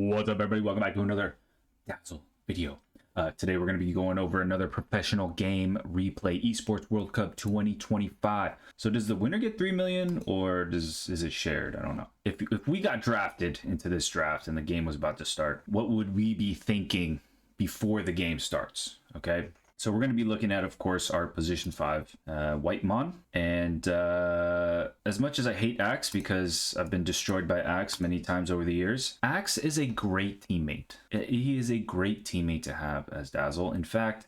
What's up, everybody? Welcome back to another Dazzle video. Today we're going to be going over another professional game replay, Esports World Cup 2025. So does the winner get 3 million or is it shared? I don't know. If we got drafted into this draft and the game was about to start, what would we be thinking before the game starts? Okay. So we're going to be looking at, of course, our position 5, Whitemon. And as much as I hate Axe because I've been destroyed by Axe many times over the years, Axe is a great teammate. He is a great teammate to have as Dazzle. In fact,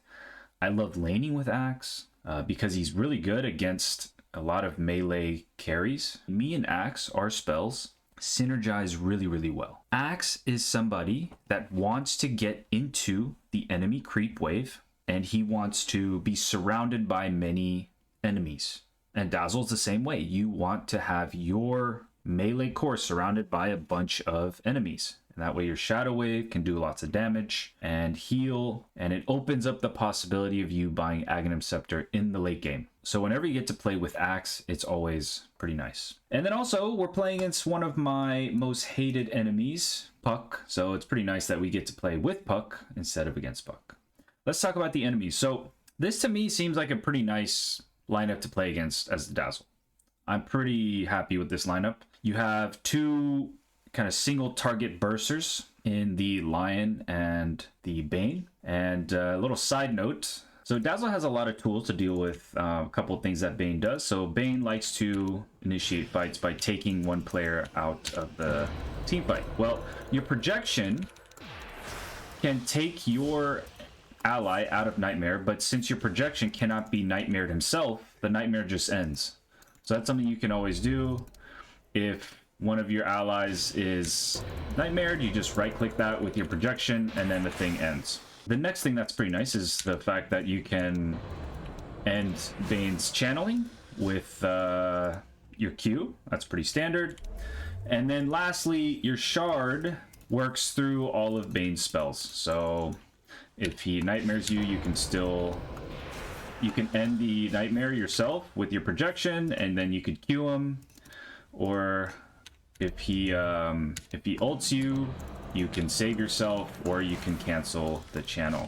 I love laning with Axe because he's really good against a lot of melee carries. Me and Axe, our spells synergize really, really well. Axe is somebody that wants to get into the enemy creep wave, and he wants to be surrounded by many enemies. And Dazzle's the same way. You want to have your melee core surrounded by a bunch of enemies. And that way your Shadow Wave can do lots of damage and heal. And it opens up the possibility of you buying Aghanim Scepter in the late game. So whenever you get to play with Axe, it's always pretty nice. And then also, we're playing against one of my most hated enemies, Puck. So it's pretty nice that we get to play with Puck instead of against Puck. Let's talk about the enemies. So this to me seems like a pretty nice lineup to play against as the Dazzle. I'm pretty happy with this lineup. You have two kind of single target bursters in the Lion and the Bane. And a little side note. So Dazzle has a lot of tools to deal with a couple of things that Bane does. So Bane likes to initiate fights by taking one player out of the team fight. Well, your projection can take your ally out of Nightmare, but since your projection cannot be Nightmared himself, the Nightmare just ends. So that's something you can always do. If one of your allies is Nightmared, you just right click that with your projection and then the thing ends. The next thing that's pretty nice is the fact that you can end Bane's channeling with your Q. That's pretty standard. And then lastly, your shard works through all of Bane's spells. So if he nightmares you, you can end the nightmare yourself with your projection, and then you could Q him. Or if he ults you, you can save yourself, or you can cancel the channel.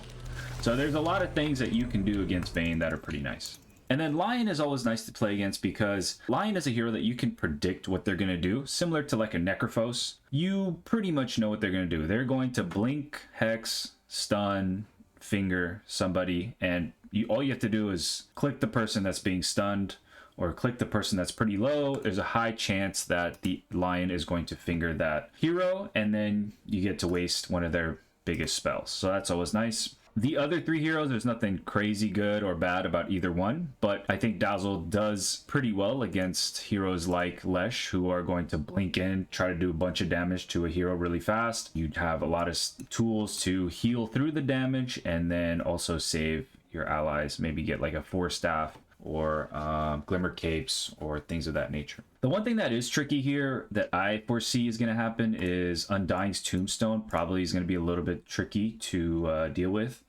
So there's a lot of things that you can do against Bane that are pretty nice. And then Lion is always nice to play against because Lion is a hero that you can predict what they're going to do. Similar to like a Necrophos, you pretty much know what they're going to do. They're going to blink, hex, stun, finger somebody, and all you have to do is click the person that's being stunned or click the person that's pretty low. There's a high chance that the Lion is going to finger that hero, and then you get to waste one of their biggest spells. So that's always nice. The other three heroes, there's nothing crazy good or bad about either one, but I think Dazzle does pretty well against heroes like Lesh, who are going to blink in, try to do a bunch of damage to a hero really fast. You'd have a lot of tools to heal through the damage and then also save your allies, maybe get like a 4-staff or glimmer capes or things of that nature. The one thing that is tricky here that I foresee is going to happen is Undying's Tombstone probably is going to be a little bit tricky to deal with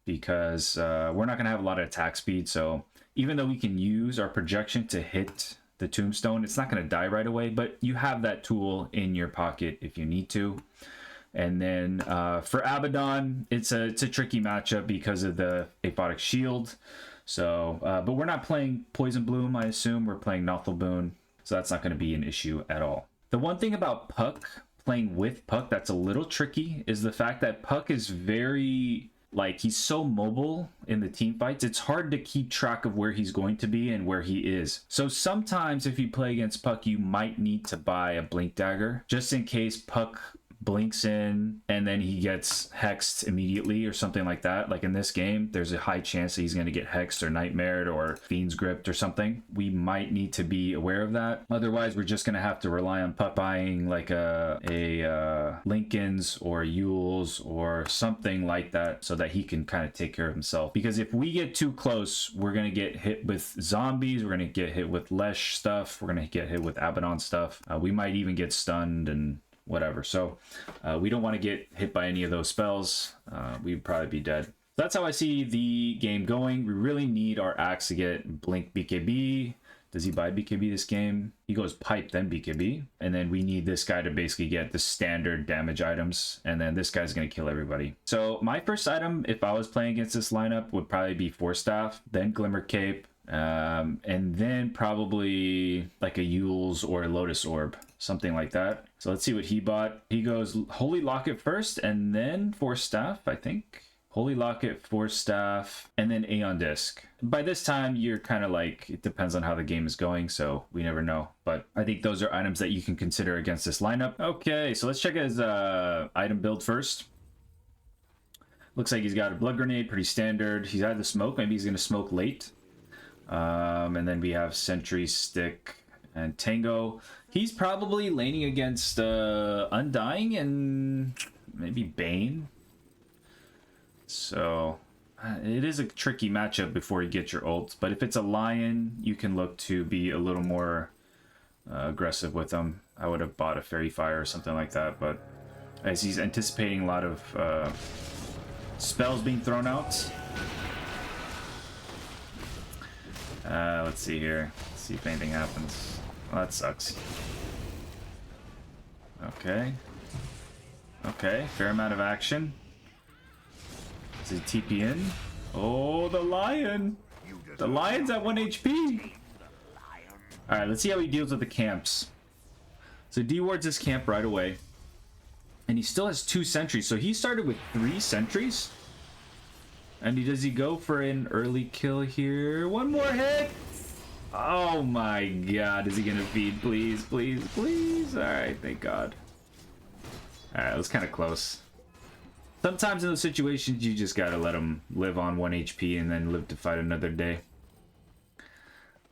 because we're not going to have a lot of attack speed. So even though we can use our projection to hit the Tombstone, it's not going to die right away, but you have that tool in your pocket if you need to. And then for Abaddon, it's a tricky matchup because of the Aphotic Shield. So, but we're not playing Poison Bloom, I assume. We're playing Nothl Boon, so that's not going to be an issue at all. The one thing about Puck, playing with Puck, that's a little tricky, is the fact that Puck is very, like, he's so mobile in the team fights. It's hard to keep track of where he's going to be and where he is. So sometimes if you play against Puck, you might need to buy a Blink Dagger, just in case Puck blinks in and then he gets hexed immediately or something like that. Like in this game, there's a high chance that he's going to get hexed or nightmared or fiend's gripped or something. We might need to be aware of that. Otherwise, we're just going to have to rely on Puck buying like a Lincoln's or Yule's or something like that so that he can kind of take care of himself. Because if we get too close, we're going to get hit with zombies. We're going to get hit with Lesh stuff. We're going to get hit with Abaddon stuff. We might even get stunned and whatever. So we don't want to get hit by any of those spells. We'd probably be dead. That's how I see the game going. We really need our Axe to get Blink BKB Does he buy BKB this game? He goes pipe, then BKB. And then we need this guy to basically get the standard damage items. And then this guy's going to kill everybody. So my first item, if I was playing against this lineup, would probably be Force Staff, then Glimmer Cape, and then probably like a Yule's or a Lotus Orb, something like that. So let's see what he bought. He goes Holy Locket first, and then Force Staff, I think. Holy Locket, Force Staff, and then Aeon Disc. By this time, you're kind of like, it depends on how the game is going, so we never know. But I think those are items that you can consider against this lineup. Okay, so let's check his item build first. Looks like he's got a Blood Grenade, pretty standard. He's had the smoke, maybe he's going to smoke late. And then we have Sentry, Stick, and Tango. He's probably laning against Undying and maybe Bane. So it is a tricky matchup before you get your ult, but if it's a Lion, you can look to be a little more aggressive with him. I would have bought a Fairy Fire or something like that, but as he's anticipating a lot of spells being thrown out. Let's see here. Let's see if anything happens. Well, that sucks. Okay. Okay, fair amount of action. Is he TP in? Oh, the Lion! The Lion's at 1 HP! Alright, let's see how he deals with the camps. So dewards his camp right away. And he still has 2 sentries, so he started with 3 sentries. And does he go for an early kill here? One more hit! Oh my god, is he gonna feed? Please, please, please! Alright, thank god. Alright, it was kind of close. Sometimes in those situations, you just gotta let him live on 1 HP and then live to fight another day.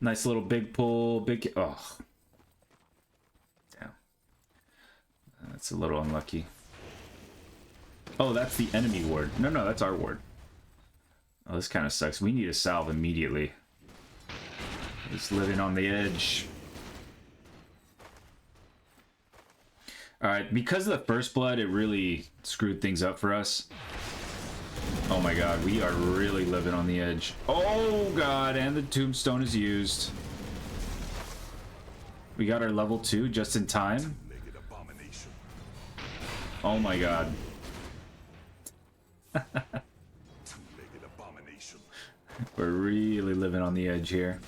Nice little big pull, big... Oh. Damn. That's a little unlucky. Oh, that's the enemy ward. No, no, that's our ward. Oh, this kind of sucks. We need a salve immediately. Just living on the edge. Alright, because of the first blood, it really screwed things up for us. Oh my god, we are really living on the edge. Oh god, and the tombstone is used. We got our level 2 just in time. Oh my god. We're really living on the edge here.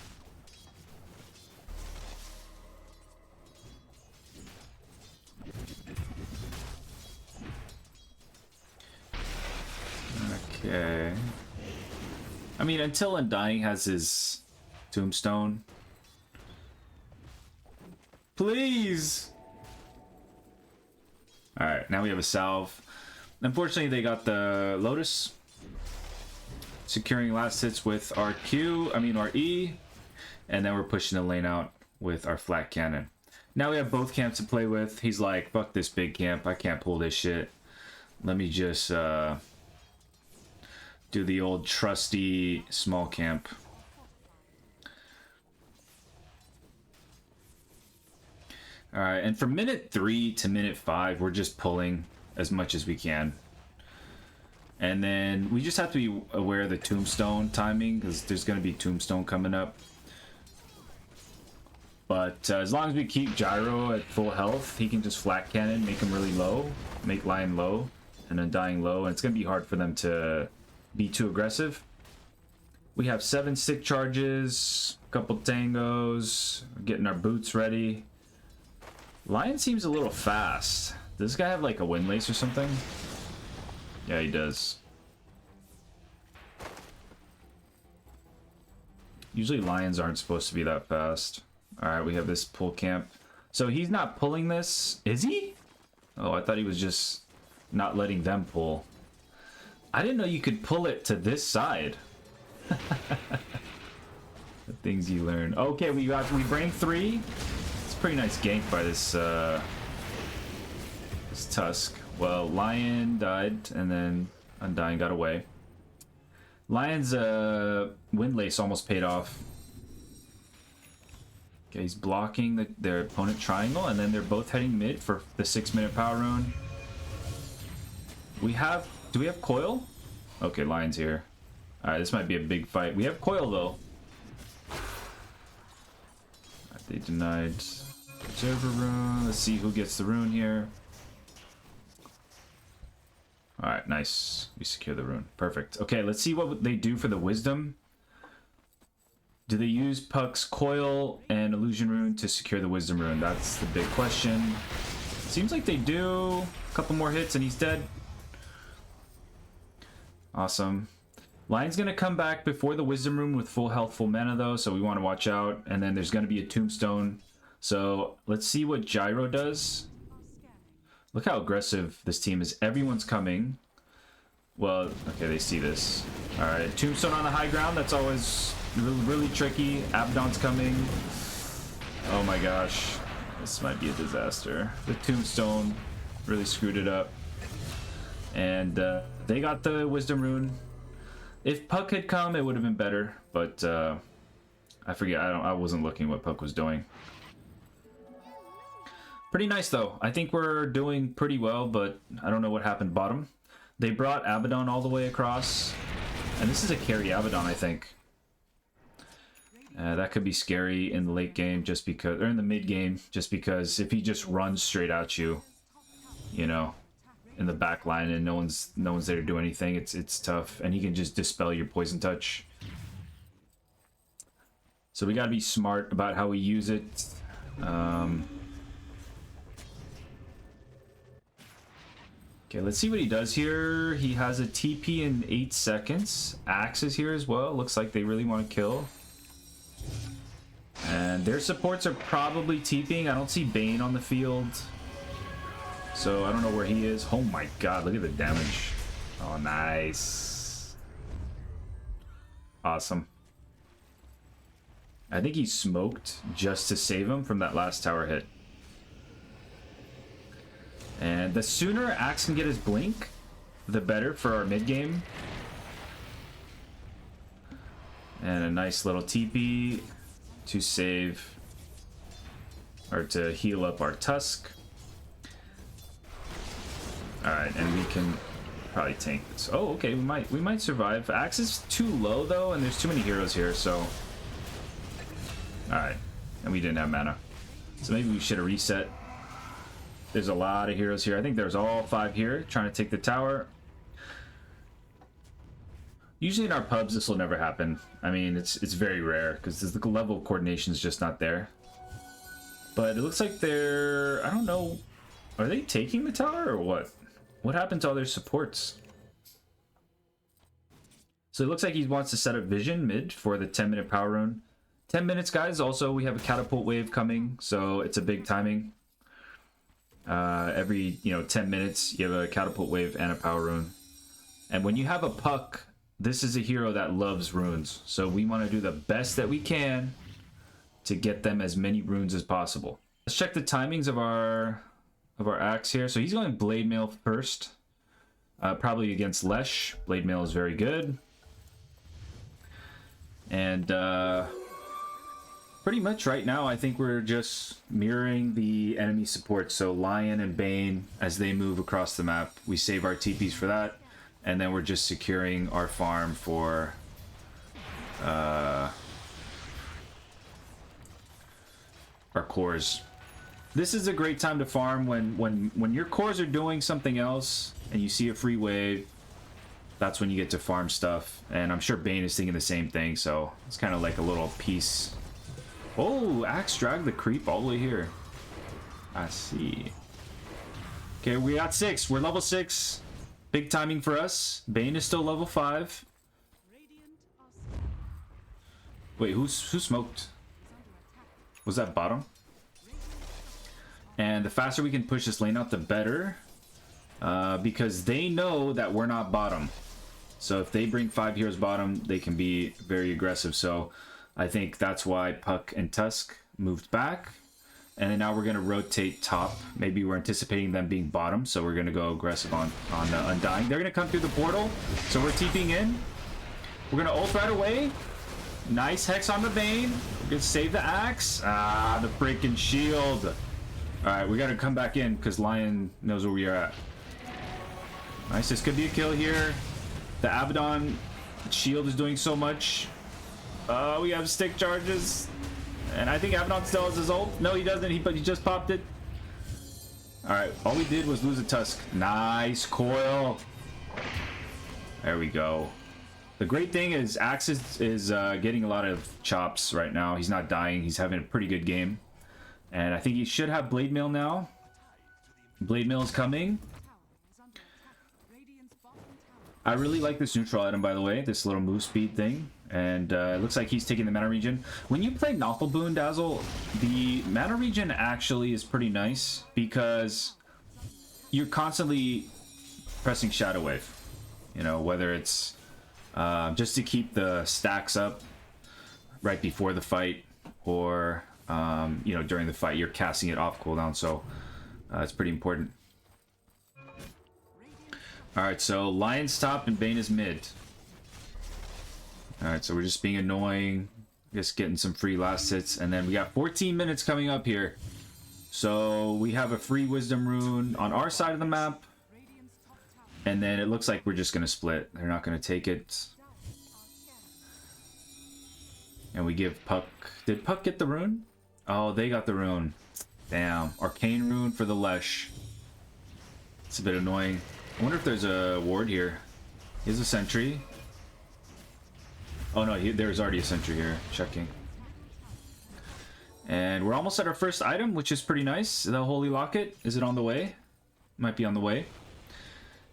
Okay. I mean, until Undying has his tombstone. Please! Alright, now we have a salve. Unfortunately, they got the Lotus. Securing last hits with our E. And then we're pushing the lane out with our flat cannon. Now we have both camps to play with. He's like, fuck this big camp. I can't pull this shit. Let me just do the old trusty small camp. Alright, and from minute 3 to minute 5, we're just pulling as much as we can. And then we just have to be aware of the tombstone timing, because there's going to be tombstone coming up. But as long as we keep Gyro at full health, he can just flat cannon, make him really low, make Lion low, and Undying low, and it's going to be hard for them to be too aggressive. We have 7 stick charges, a couple tangos, getting our boots ready. Lion seems a little fast. Does this guy have like a windlace or something? Yeah, he does. Usually lions aren't supposed to be that fast. Alright, we have this pull camp. So he's not pulling this, is he? Oh, I thought he was just not letting them pull. I didn't know you could pull it to this side. The things you learn. Okay, we bring 3. It's a pretty nice gank by this this Tusk. Well, Lion died, and then Undying got away. Lion's windlace almost paid off. Okay, he's blocking their opponent triangle, and then they're both heading mid for the 6-minute power rune. Do we have coil? Okay, Lion's here. Alright, this might be a big fight. We have coil, though. They denied Observer rune. Let's see who gets the rune here. Alright, nice. We secure the rune. Perfect. Okay, let's see what they do for the wisdom. Do they use Puck's coil and illusion rune to secure the wisdom rune? That's the big question. Seems like they do. A couple more hits and he's dead. Awesome. Lion's gonna come back before the wisdom rune with full health, full mana though, so we want to watch out. And then there's gonna be a tombstone. So let's see what Gyro does. Look how aggressive this team is. Everyone's coming. Well, okay, they see this. All right, tombstone on the high ground. That's always really tricky. Abaddon's coming. Oh my gosh, this might be a disaster. The tombstone really screwed it up. And they got the wisdom rune. If Puck had come, it would have been better. But I forget. I wasn't looking what Puck was doing. Pretty nice though. I think we're doing pretty well, but I don't know what happened bottom. They brought Abaddon all the way across, and this is a carry Abaddon, I think. That could be scary in the late game, just because, or in the mid game, just because if he just runs straight at you, you know, in the back line, and no one's there to do anything, it's tough, and he can just dispel your poison touch. So we got to be smart about how we use it. Okay, let's see what he does here. He has a TP in 8 seconds. Axe is here as well. Looks like they really want to kill. And their supports are probably TPing. I don't see Bane on the field. So I don't know where he is. Oh my god, look at the damage. Oh, nice. Awesome. I think he smoked just to save him from that last tower hit. And the sooner Axe can get his blink, the better for our mid game. And a nice little TP to save, or to heal up our Tusk. Alright, and we can probably tank this. Oh, okay, we might survive. Axe is too low though, and there's too many heroes here, so. Alright, and we didn't have mana. So maybe we should have reset. There's a lot of heroes here. I think there's all 5 here trying to take the tower. Usually in our pubs, this will never happen. I mean, it's very rare because the level of coordination is just not there. But it looks like they're... I don't know. Are they taking the tower or what? What happened to all their supports? So it looks like he wants to set up vision mid for the 10-minute power rune. 10 minutes, guys. Also, we have a catapult wave coming, so it's a big timing. Every 10 minutes you have a catapult wave and a power rune, and when you have a Puck, this is a hero that loves runes, so we want to do the best that we can to get them as many runes as possible. Let's check the timings of our Axe here. So he's going blade mail first, probably against Lesh. Blade mail is very good, and pretty much right now, I think we're just mirroring the enemy support. So Lion and Bane, as they move across the map, we save our TPs for that. And then we're just securing our farm for our cores. This is a great time to farm when your cores are doing something else and you see a free wave. That's when you get to farm stuff. And I'm sure Bane is thinking the same thing. So it's kind of like a little piece. Oh, Axe dragged the creep all the way here. I see. Okay, we got 6. We're level 6. Big timing for us. Bane is still level 5. Wait, who smoked? Was that bottom? And the faster we can push this lane out, the better. Because they know that we're not bottom. So if they bring 5 heroes bottom, they can be very aggressive. So I think that's why Puck and Tusk moved back. And then now we're going to rotate top. Maybe we're anticipating them being bottom, so we're going to go aggressive on Undying. They're going to come through the portal, so we're TPing in. We're going to ult right away. Nice Hex on the Bane. We're going to save the Axe. Ah, the freaking shield. All right, we got to come back in because Lion knows where we are at. Nice, this could be a kill here. The Abaddon shield is doing so much. We have stick charges. And I think Abaddon still has his ult. No, he doesn't. But he just popped it. All right. All we did was lose a Tusk. Nice coil. There we go. The great thing is Axe is getting a lot of chops right now. He's not dying. He's having a pretty good game. And I think he should have Blade Mail now. Blade Mail is coming. I really like this neutral item, by the way. This little move speed thing. And it looks like he's taking the mana regen. When you play Nothl Boon, Dazzle, the mana regen actually is pretty nice because you're constantly pressing Shadow Wave. You know, whether it's just to keep the stacks up right before the fight or, you know, during the fight, you're casting it off cooldown. So it's pretty important. All right, so Lion's top and Bane is mid. All right, so we're just being annoying, just getting some free last hits, and then we got 14 minutes coming up here. So we have a free Wisdom Rune on our side of the map, and then it looks like we're just gonna split. They're not gonna take it. And we give Puck. Did Puck get the rune? Oh, they got the rune. Damn. Arcane Rune for the Lesh. It's a bit annoying. I wonder if there's a ward here. Here's a sentry. Oh no, there's already a sentry here. Checking. And we're almost at our first item, which is pretty nice. The Holy Locket. Is it on the way? Might be on the way.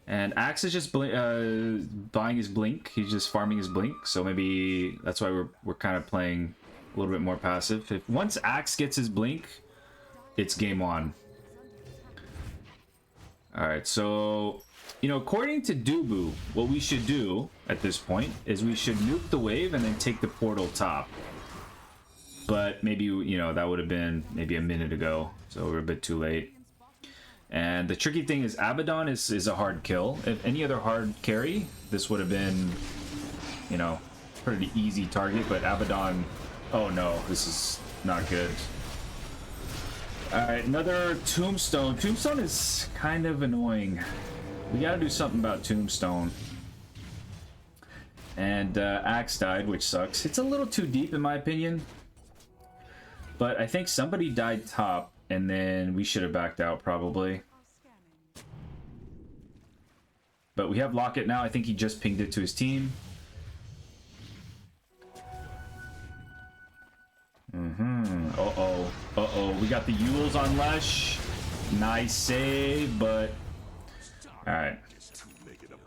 And Axe is just buying his blink. He's just farming his blink. So maybe that's why we're kind of playing a little bit more passive. If once Axe gets his blink, it's game on. All right, so you know, according to Dubu, what we should do at this point is we should nuke the wave and then take the portal top. But maybe, you know, that would have been maybe a minute ago, so we're a bit too late. And the tricky thing is Abaddon is a hard kill. If any other hard carry, this would have been, you know, pretty easy target, but Abaddon, oh no, this is not good. Alright, another Tombstone. Tombstone is kind of annoying. We gotta do something about Tombstone. And Axe died, which sucks. It's a little too deep in my opinion. But I think somebody died top, and then we should have backed out probably. But we have Locket now. I think he just pinged it to his team. Uh-oh. Uh-oh. We got the Yules on Lesh. Nice save, but... Alright.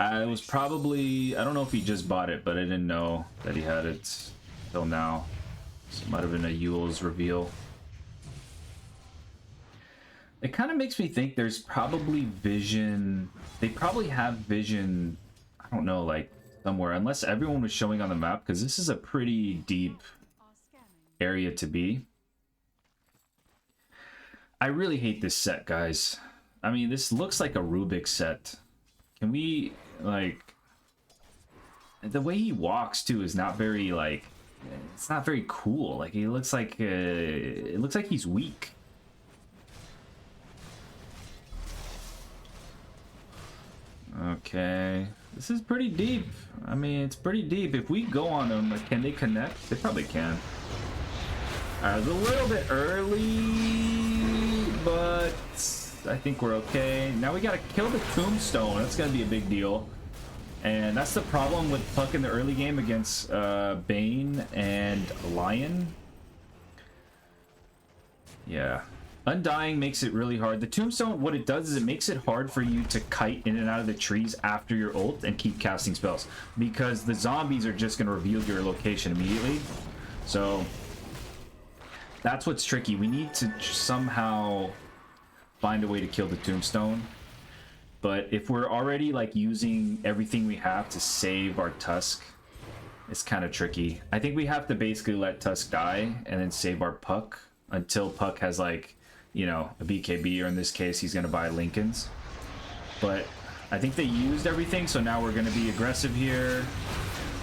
I was probably... I don't know if he just bought it, but I didn't know that he had it till now. So it might have been a Yules reveal. It kind of makes me think there's probably vision... They probably have vision, I don't know, like somewhere. Unless everyone was showing on the map, because this is a pretty deep area to be. I really hate this set, guys. I mean, this looks like a Rubik set. Can we, like... The way he walks, too, is not very, like... It's not very cool. Like, he looks like... it looks like he's weak. Okay. This is pretty deep. I mean, it's pretty deep. If we go on them, can they connect? They probably can. I was a little bit early, but I think we're okay. Now we gotta kill the Tombstone. That's gonna be a big deal. And that's the problem with Puck in the early game against Bane and Lion. Yeah. Undying makes it really hard. The Tombstone, what it does is it makes it hard for you to kite in and out of the trees after your ult and keep casting spells. Because the zombies are just gonna reveal your location immediately. So... that's what's tricky. We need to somehow find a way to kill the Tombstone. But if we're already like using everything we have to save our Tusk, it's kind of tricky. I think we have to basically let Tusk die and then save our Puck until Puck has like, you know, a BKB, or in this case, he's going to buy Lincolns. But I think they used everything, so now we're going to be aggressive here.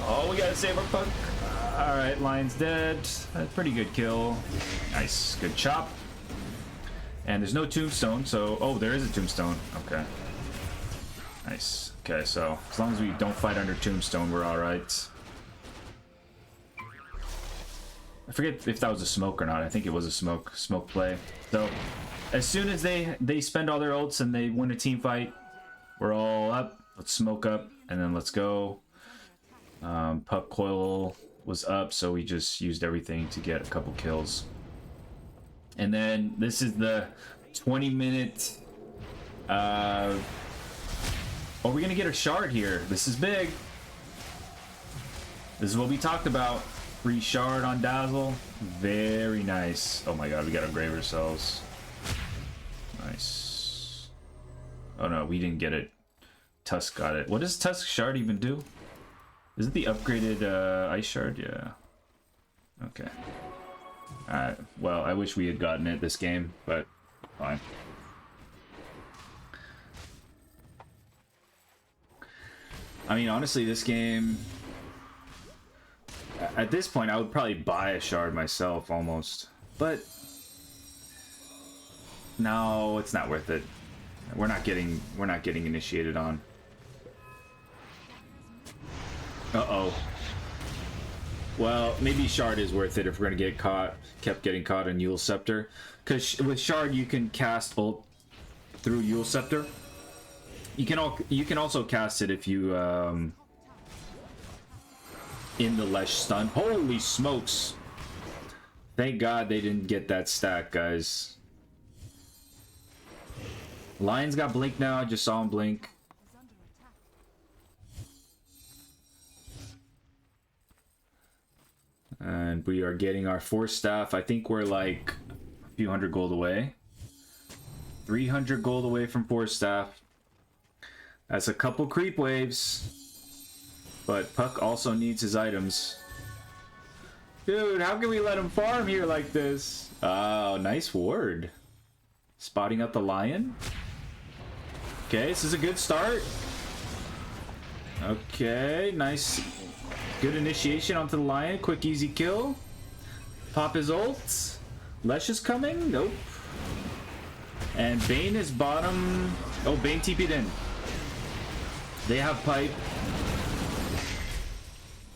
Oh, we got to save our Puck. Alright, Lion's dead. A pretty good kill. Nice. Good chop. And there's no Tombstone, so... oh, there is a Tombstone. Okay. Nice. Okay, so as long as we don't fight under Tombstone, we're alright. I forget if that was a smoke or not. I think it was a smoke play. So as soon as they spend all their ults and they win a team fight, we're all up. Let's smoke up and then let's go. Pup coil was up, so we just used everything to get a couple kills. And then this is the 20-minute. Are we gonna get a shard here? This is big. This is what we talked about. Free shard on Dazzle. Very nice. Oh my god, we gotta grave ourselves. Nice. Oh no, we didn't get it. Tusk got it. What does Tusk shard even do? Is it the upgraded ice shard? Yeah. Okay. Alright. Well, I wish we had gotten it this game, but fine. I mean, honestly, this game... At this point, I would probably buy a shard myself, almost. But... no, it's not worth it. We're not getting initiated on. Uh-oh. Well, maybe shard is worth it if we're gonna kept getting caught in Eul's Scepter. Because with shard, you can cast ult through Eul's Scepter. You can also cast it if you in the Lesh stun. Holy smokes! Thank God they didn't get that stack, guys. Lion's got blink now. I just saw him blink. And we are getting our Force Staff. I think we're like a few hundred gold away. 300 gold away from Force Staff. That's a couple creep waves. But Puck also needs his items. Dude, how can we let him farm here like this? Oh, nice ward. Spotting up the lion. Okay, this is a good start. Okay, nice. Good initiation onto the lion. Quick, easy kill. Pop his ult. Lesh is coming. Nope. And Bane is bottom. Oh, Bane TP'd in. They have pipe.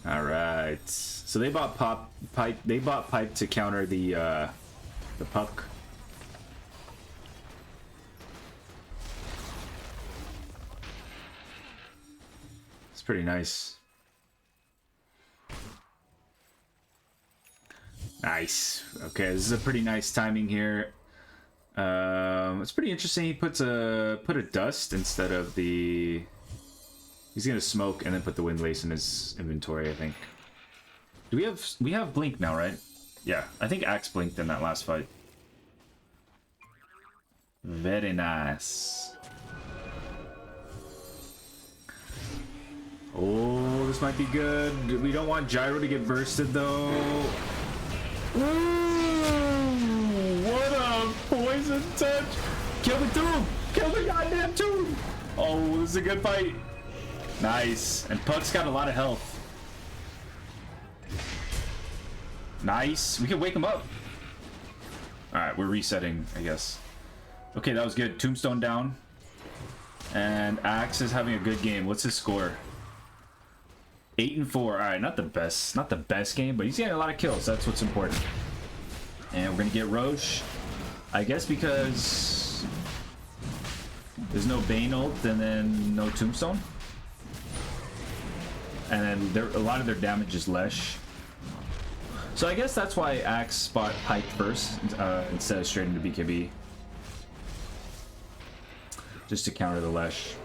All right. So they bought pipe. They bought pipe to counter the puck. It's pretty nice. Nice. Okay, this is a pretty nice timing here. It's pretty interesting. He put a dust instead of the. He's gonna smoke and then put the wind lace in his inventory, I think. Do we have blink now, right? Yeah, I think Axe blinked in that last fight. Very nice. Oh, this might be good. We don't want Gyro to get bursted though. Ooh, what a poison touch! Kill the tomb! Kill the goddamn tomb! Oh, this is a good fight. Nice. And Puck's got a lot of health. Nice. We can wake him up. Alright, we're resetting, I guess. Okay, that was good. Tombstone down. And Axe is having a good game. What's his score? 8-4. Alright, not the best game, but he's getting a lot of kills. That's what's important. And we're gonna get Roche. I guess because there's no Bane ult and then no Tombstone. And then a lot of their damage is Lesh. So I guess that's why Axe spot Pike first instead of straight into BKB. Just to counter the Lesh.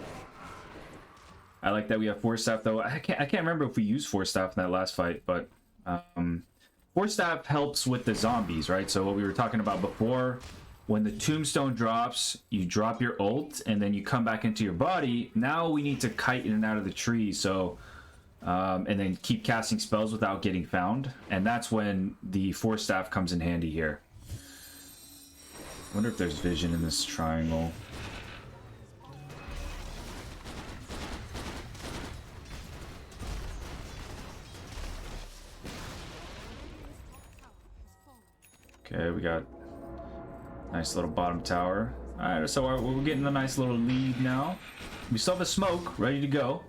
I like that we have Force Staff though. I can't remember if we used Force Staff in that last fight, but Force Staff helps with the zombies, right? So what we were talking about before, when the Tombstone drops, you drop your ult and then you come back into your body. Now we need to kite in and out of the tree, so and then keep casting spells without getting found, and that's when the Force Staff comes in handy here. I wonder if there's vision in this triangle. Okay, we got nice little bottom tower. Alright, so we're getting a nice little lead now. We still have a smoke ready to go.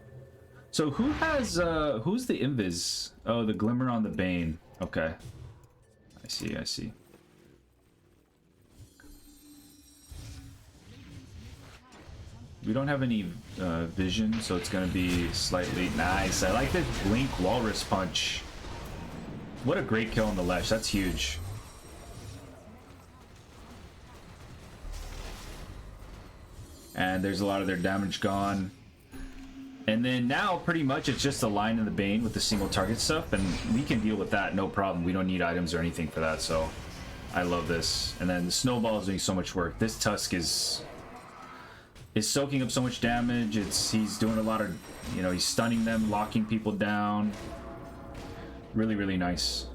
So who has who's the invis? Oh, the glimmer on the Bane. Okay. I see. We don't have any vision, so it's gonna be slightly nice. I like the Blink Walrus Punch. What a great kill on the Lesh. That's huge. And there's a lot of their damage gone. And then now, pretty much, it's just a line in the Bane with the single target stuff, and we can deal with that, no problem. We don't need items or anything for that, so I love this. And then the Snowball is doing so much work. This Tusk is soaking up so much damage. He's doing a lot of, you know, he's stunning them, locking people down. Really, really nice.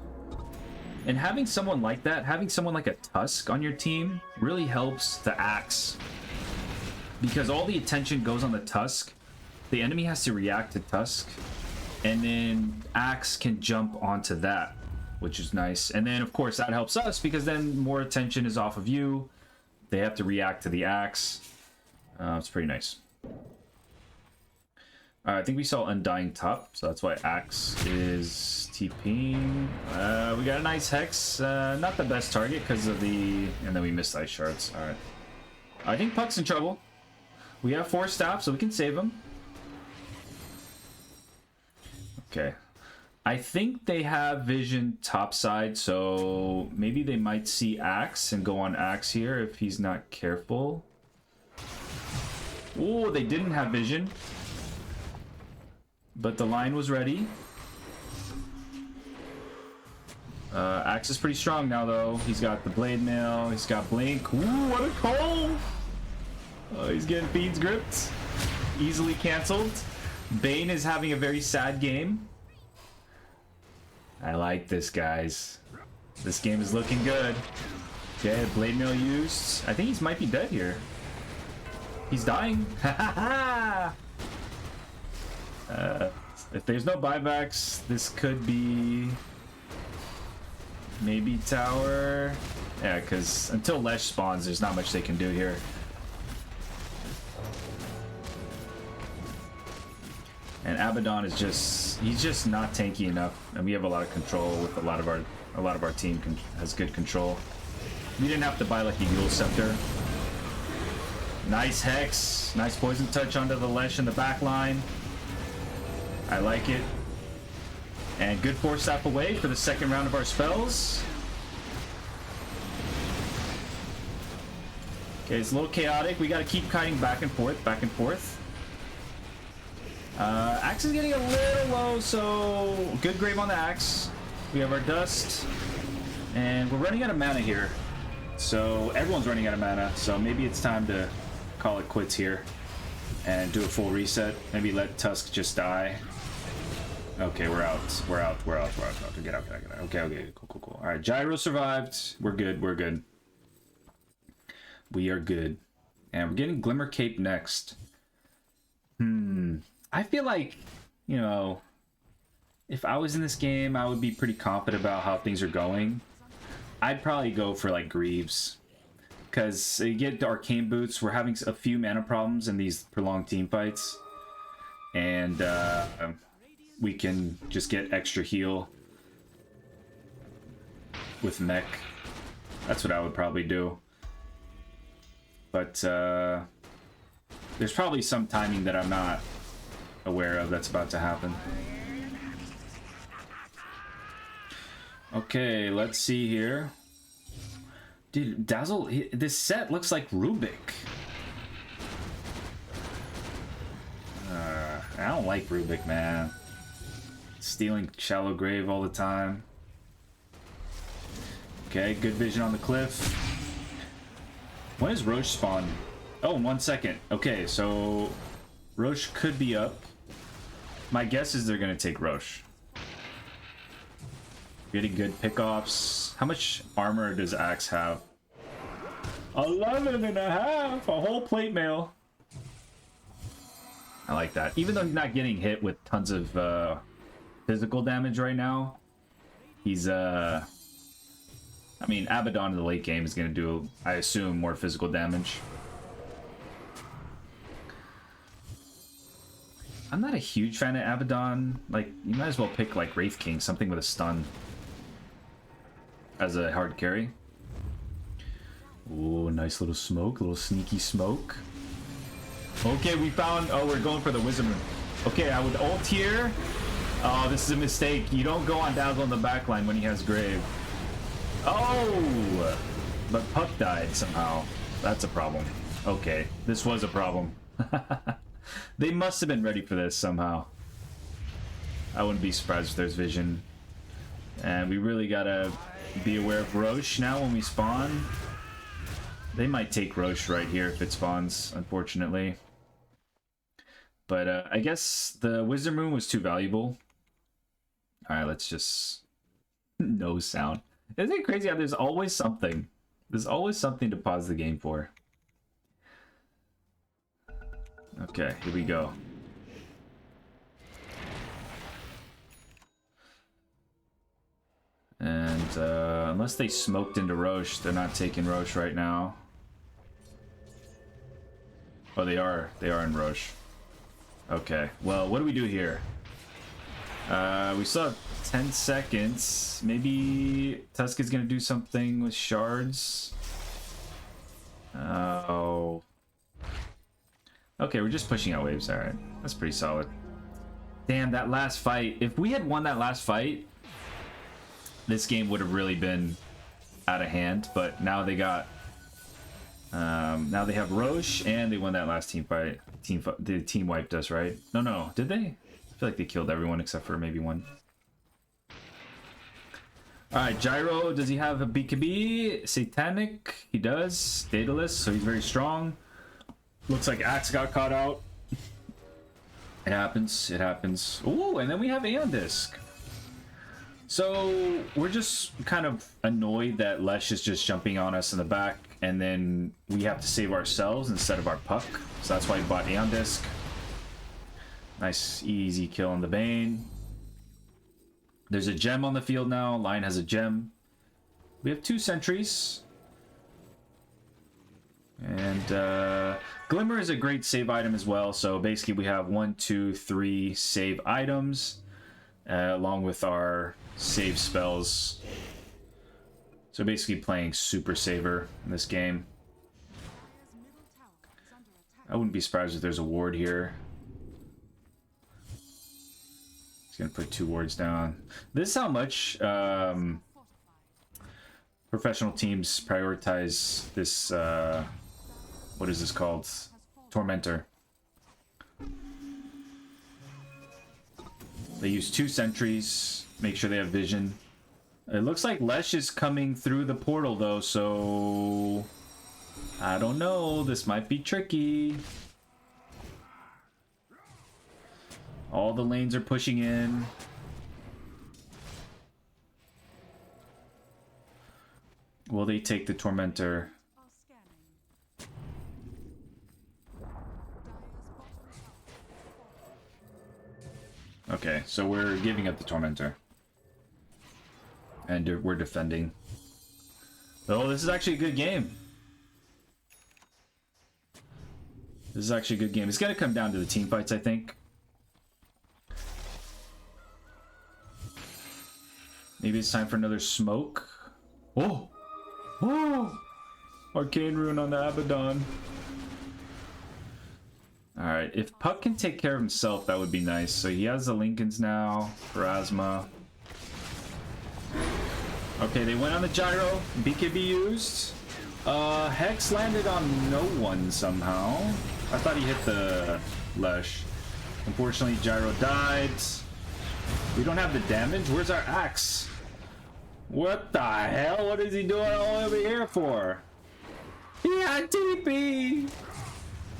And having someone like that, having someone like a Tusk on your team, really helps the Axe. Because all the attention goes on the Tusk. The enemy has to react to Tusk, and then Axe can jump onto that, which is nice. And then, of course, that helps us, because then more attention is off of you. They have to react to the Axe. It's pretty nice. I think we saw Undying top, so that's why Axe is TPing. We got a nice Hex. Not the best target because of the... And then we missed Ice Shards. Alright. I think Puck's in trouble. We have 4 stops, so we can save him. Okay. I think they have vision topside, so maybe they might see Axe and go on Axe here if he's not careful. Oh, they didn't have vision. But the line was ready. Axe is pretty strong now, though. He's got the Blade Mail. He's got Blink. Ooh, what a call! Oh, he's getting Fiend's gripped. Easily canceled. Bane is having a very sad game. I like this, guys. This game is looking good. Okay, Blade Mail used. I think he might be dead here. He's dying. If there's no buybacks, this could be maybe tower. Yeah, because until Lesh spawns, there's not much they can do here. And Abaddon is he's just not tanky enough, and we have a lot of control with a lot of our team has good control. We didn't have to buy like a Yule Scepter. Nice Hex, nice Poison Touch onto the Lesh in the back line. I like it. And good Force Staff away for the second round of our spells. Okay, it's a little chaotic. We got to keep kiting back and forth, back and forth. Axe is getting a little low, so good grave on the Axe. We have our Dust, and we're running out of mana here. So everyone's running out of mana, so maybe it's time to call it quits here and do a full reset. Maybe let Tusk just die. Okay, we're out. We're out. Get out. Okay, cool. All right, Gyro survived. We're good. We are good. And we're getting Glimmer Cape next. I feel like, you know, if I was in this game, I would be pretty confident about how things are going. I'd probably go for, like, Greaves. Because you get the Arcane Boots. We're having a few mana problems in these prolonged team fights. And, we can just get extra heal with mech. That's what I would probably do. But there's probably some timing that I'm not aware of that's about to happen. Okay, let's see here. Dude, Dazzle, this set looks like Rubik. I don't like Rubik, man. Stealing Shallow Grave all the time. Okay, good vision on the cliff. When is Roche spawn? Oh, in 1 second. Okay, so Roche could be up. My guess is they're gonna take Roche. Getting good pickoffs. How much armor does Axe have? 11.5! A whole plate mail. I like that. Even though he's not getting hit with tons of physical damage right now, he's I mean, Abaddon in the late game is going to do, I assume, more physical damage. I'm not a huge fan of Abaddon. Like, you might as well pick, like, Wraith King, something with a stun. as a hard carry. Ooh, nice little smoke, little sneaky smoke. Okay, we found... Oh, we're going for the Wizard Moon. Okay, I would ult here. Oh, this is a mistake. You don't go on Dazzle in the backline when he has Grave. Oh! But Puck died somehow. That's a problem. Okay, this was a problem. They must have been ready for this somehow. I wouldn't be surprised if there's vision. And we really gotta be aware of Roche now when we spawn. They might take Roche right here if it spawns, unfortunately. But I guess the Wizard Moon was too valuable. Alright, let's just... No sound. Isn't it crazy how there's always something? There's always something to pause the game for. Okay, here we go. And unless they smoked into Roche, they're not taking Roche right now. Oh, they are in Roche. Okay, well, what do we do here? We still have 10 seconds. Maybe Tusk is gonna do something with shards. Oh. Okay, we're just pushing out waves. Alright, that's pretty solid. Damn, that last fight. If we had won that last fight, this game would have really been out of hand. But now they got... now they have Roche, and they won that last team fight. The team wiped us, right? No, did they? I feel like they killed everyone except for maybe one. Alright, Gyro, does he have a BKB? Satanic? He does. Daedalus, so he's very strong. Looks like Axe got caught out. It happens, it happens. Ooh, and then we have Aeon Disc. So, we're just kind of annoyed that Lesh is just jumping on us in the back, and then we have to save ourselves instead of our Puck. So that's why he bought Aeon Disc. Nice, easy kill on the Bane. There's a gem on the field now. Lion has a gem. We have 2 sentries. And Glimmer is a great save item as well. So basically we have 1, 2, 3 save items along with our save spells. So basically playing Super Saver in this game. I wouldn't be surprised if there's a ward here. He's gonna put 2 wards down. This is how much professional teams prioritize this, what is this called? Tormentor. They use 2 sentries, make sure they have vision. It looks like Lesh is coming through the portal though, so... I don't know, this might be tricky. All the lanes are pushing in. Will they take the Tormentor? Okay, so we're giving up the Tormentor. And we're defending. Oh, this is actually a good game. This is actually a good game. It's gonna come down to the team fights, I think. Maybe it's time for another smoke. Oh! Oh! Arcane Rune on the Abaddon. Alright, if Puck can take care of himself, that would be nice. So he has the Lincolns now. Pharasma. Okay, they went on the gyro. BKB used. Hex landed on no one somehow. I thought he hit the Lesh. Unfortunately, gyro died. We don't have the damage. Where's our axe? What the hell? What is he doing all over here for? He had TP!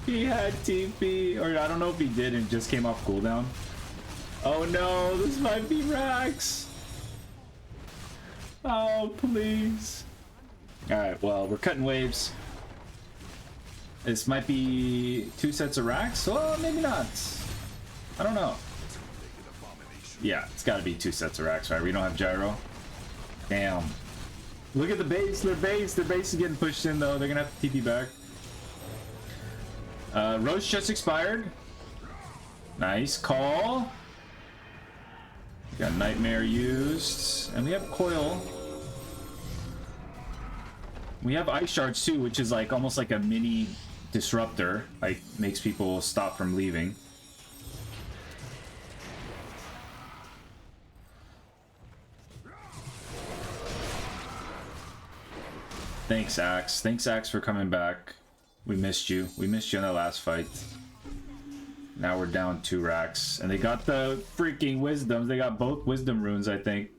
He had TP. Or I don't know if he did and just came off cooldown. Oh no, this might be Rax. Oh, please. Alright, well, we're cutting waves. This might be 2 sets of Rax? Well, maybe not. I don't know. Yeah, it's gotta be 2 sets of Rax, right? We don't have gyro. Damn. Look at the base, their base is getting pushed in though. They're gonna have to TP back. Roche just expired. Nice call. Got Nightmare used. And we have Coil. We have ice shards too, which is like almost like a mini disruptor, like makes people stop from leaving. Thanks, Axe. Thanks, Axe, for coming back. We missed you. We missed you in the last fight. Now we're down 2 racks. And they got the freaking wisdoms. They got both wisdom runes, I think.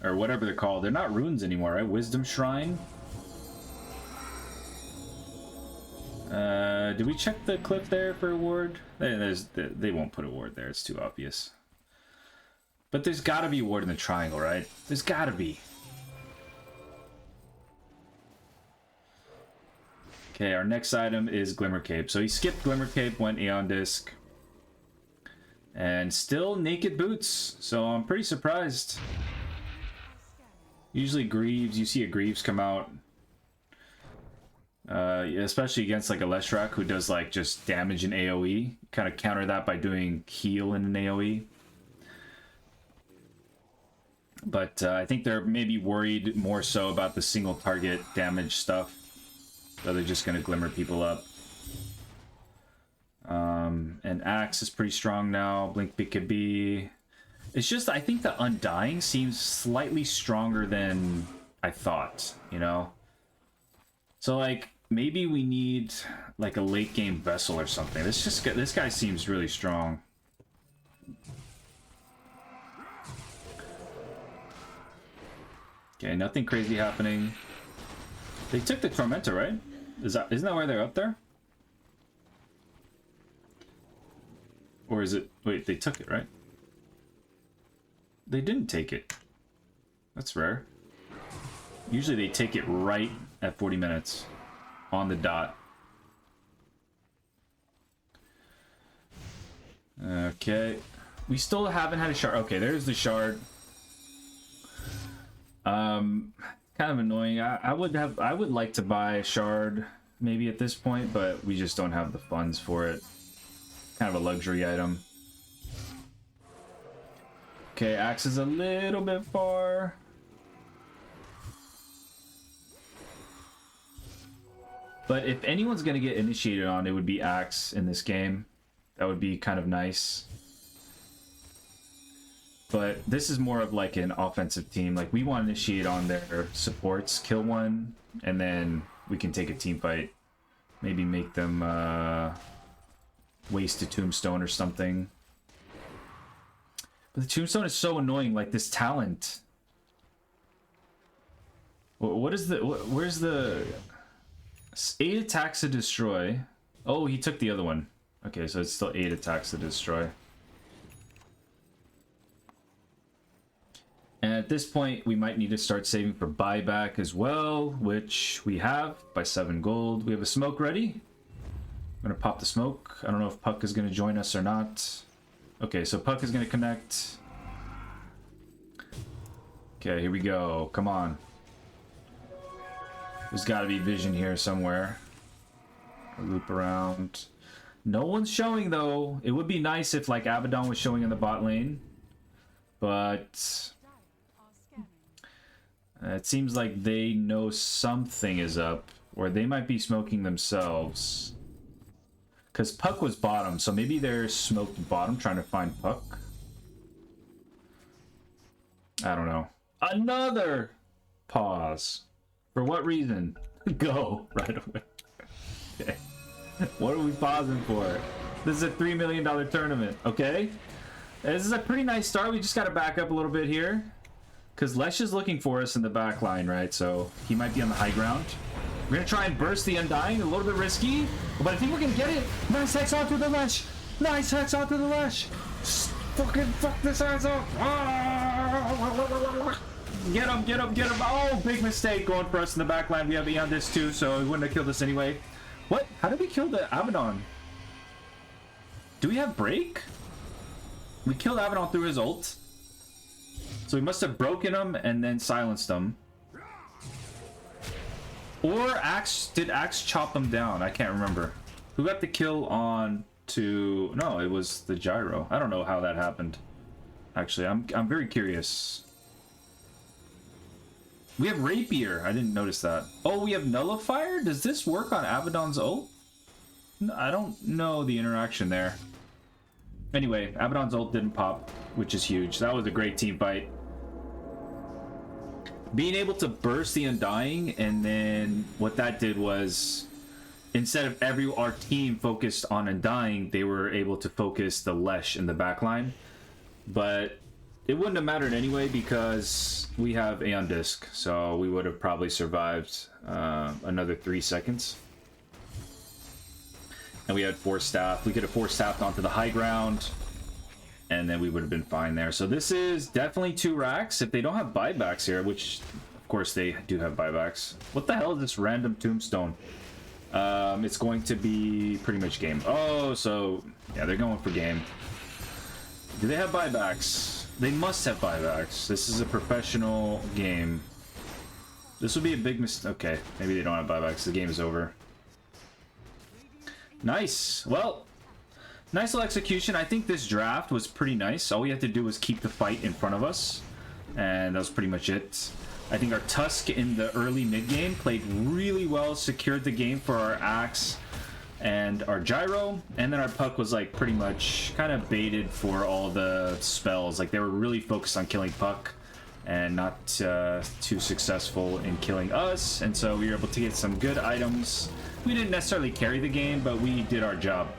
Or whatever they're called. They're not runes anymore, right? Wisdom Shrine. Did we check the clip there for a ward? They won't put a ward there. It's too obvious. But there's got to be a ward in the triangle, right? There's got to be. Okay, our next item is Glimmer Cape. So he skipped Glimmer Cape, went Aeon Disc. And still Naked Boots. So I'm pretty surprised. Usually Greaves, you see a Greaves come out. Especially against like a Leshrac who does like just damage in AoE. Kind of counter that by doing heal in an AoE. But I think they're maybe worried more so about the single target damage stuff. So they're just going to glimmer people up. And Axe is pretty strong now. Blink BKB. It's just, I think the Undying seems slightly stronger than I thought, you know? So, like, maybe we need, like, a late game Vessel or something. This guy seems really strong. Okay, nothing crazy happening. They took the Tormentor, right? Isn't that why they're up there? Or is it... Wait, they took it, right? They didn't take it. That's rare. Usually they take it right at 40 minutes. On the dot. Okay. We still haven't had a shard. Okay, there's the shard. Kind of annoying. I would like to buy a shard maybe at this point, but we just don't have the funds for it. Kind of a luxury item. Okay, Axe is a little bit far. But if anyone's gonna get initiated on, it would be Axe in this game. That would be kind of nice. But this is more of like an offensive team. Like, we want to initiate on their supports, kill one, and then we can take a team fight. Maybe make them waste a tombstone or something. But the tombstone is so annoying, like this talent. What is the... Where's the... 8 attacks to destroy. Oh, he took the other one. Okay, so it's still 8 attacks to destroy. And at this point, we might need to start saving for buyback as well, which we have by 7 gold. We have a smoke ready. I'm going to pop the smoke. I don't know if Puck is going to join us or not. Okay, so Puck is going to connect. Okay, here we go. Come on. There's got to be vision here somewhere. I'll loop around. No one's showing, though. It would be nice if, like, Abaddon was showing in the bot lane. But... it seems like they know something is up, or they might be smoking themselves. Because Puck was bottom, so maybe they're smoked bottom trying to find Puck. I don't know. Another pause. For what reason? Go right away. Okay. What are we pausing for? This is a $3 million tournament, okay? This is a pretty nice start. We just got to back up a little bit here. Because Lesh is looking for us in the back line, right? So he might be on the high ground. We're going to try and burst the Undying. A little bit risky. But I think we're going to get it. Nice hex onto the Lesh. Nice hex onto the Lesh. Fucking fuck this ass up. Get him, get him, get him. Oh, big mistake going for us in the back line. We have Aeon Disc too, so we wouldn't have killed us anyway. What? How did we kill the Abaddon? Do we have break? We killed Abaddon through his ult. So we must have broken him and then silenced him. Or did Axe chop him down? I can't remember. Who got the kill on to... No, it was the gyro. I don't know how that happened. Actually, I'm very curious. We have Rapier. I didn't notice that. Oh, we have Nullifier? Does this work on Abaddon's ult? I don't know the interaction there. Anyway, Abaddon's ult didn't pop, which is huge. That was a great team fight. Being able to burst the Undying, and then what that did was, instead of our team focused on Undying, they were able to focus the Lesh in the backline. But it wouldn't have mattered anyway because we have Aeon Disc, so we would have probably survived another 3 seconds. And we had Force Staff. We could have Force Staffed onto the high ground, and then we would have been fine there. So this is definitely 2 racks. If they don't have buybacks here, which of course they do have buybacks. What the hell is this random tombstone? It's going to be pretty much game. Oh, so yeah, they're going for game. Do they have buybacks? They must have buybacks. This is a professional game. This would be a big mistake. Okay, maybe they don't have buybacks. The game is over. Nice. Well, nice little execution. I think this draft was pretty nice. All we had to do was keep the fight in front of us, and that was pretty much it. I think our Tusk in the early mid game played really well, secured the game for our Axe and our Gyro, and then our Puck was like pretty much kind of baited for all the spells. Like they were really focused on killing Puck and not too successful in killing us, and so we were able to get some good items. We didn't necessarily carry the game, but we did our job.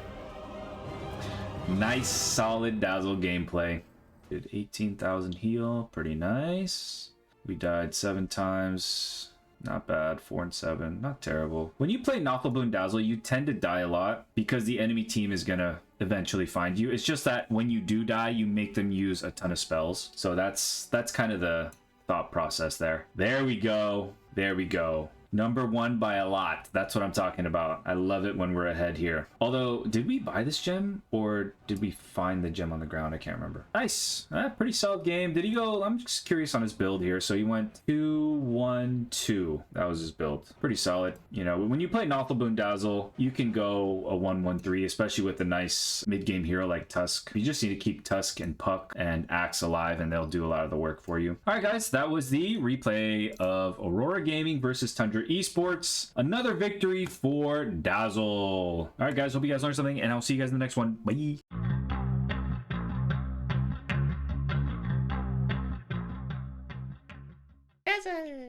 Nice solid Dazzle gameplay. Did 18,000 heal, pretty nice. We died 7 times. Not bad. 4 and 7. Not terrible. When you play Nothl Boon Dazzle, you tend to die a lot because the enemy team is going to eventually find you. It's just that when you do die, you make them use a ton of spells. So that's kind of the thought process there. There we go. There we go. Number 1 by a lot. That's what I'm talking about. I love it when we're ahead here. Although, did we buy this gem or did we find the gem on the ground? I can't remember. Nice. Pretty solid game. Did he go? I'm just curious on his build here. So he went 2-1-2. That was his build. Pretty solid. You know, when you play Nothl Boon Dazzle, you can go a 1-1-3, especially with a nice mid-game hero like Tusk. You just need to keep Tusk and Puck and Axe alive, and they'll do a lot of the work for you. All right, guys. That was the replay of Aurora Gaming versus Tundra Esports. Another victory for Dazzle. All right, guys, hope you guys learned something, and I'll see you guys in the next one. Bye.